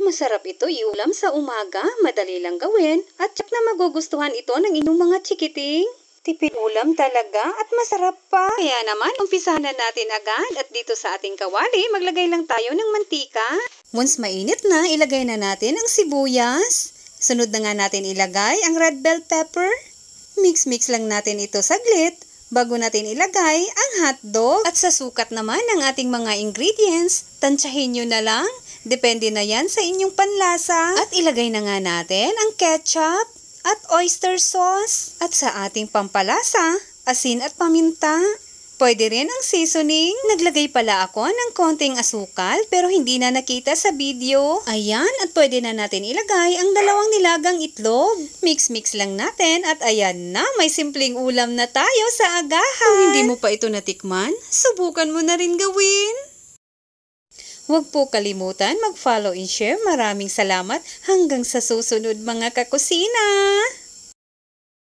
Masarap ito iulam sa umaga, madali lang gawin, at tiyak na magugustuhan ito ng inyong mga chikiting. Tipid ulam talaga at masarap pa. Kaya naman, umpisahan na natin agad at dito sa ating kawali, maglagay lang tayo ng mantika. Once mainit na, ilagay na natin ang sibuyas. Sunod na nga natin ilagay ang red bell pepper. Mix-mix lang natin ito saglit bago natin ilagay ang hotdog. At sa sukat naman ng ating mga ingredients, tansyahin nyo na lang. Depende na yan sa inyong panlasa. At ilagay na nga natin ang ketchup at oyster sauce. At sa ating pampalasa, asin at paminta. Pwede rin ang seasoning. Naglagay pala ako ng konting asukal pero hindi na nakita sa video. Ayan, at pwede na natin ilagay ang 2 nilagang itlog. Mix-mix lang natin at ayan na, may simpleng ulam na tayo sa agahan. Kung hindi mo pa ito natikman, subukan mo na rin gawin. Huwag po kalimutan mag-follow and share. Maraming salamat hanggang sa susunod mga kakusina!